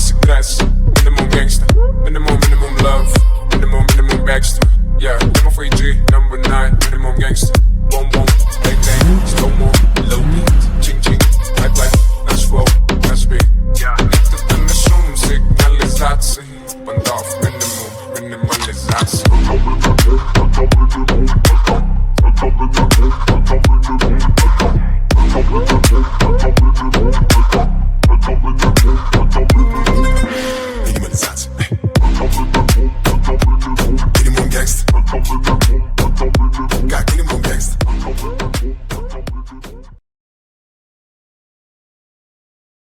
secrets. Minimum gangster, minimum love. Minimum Baxter. Yeah, nummer 3G, number 9, minimum gangster. Boom boom, bang bang, slow mo, low beat, ching ching, like, nasz flow, nasz beat. Yeah, niet te kunnen zoom, signalisatie. Want af, minimalisatie. Minimalisatie. Minimum gangster. Kijk,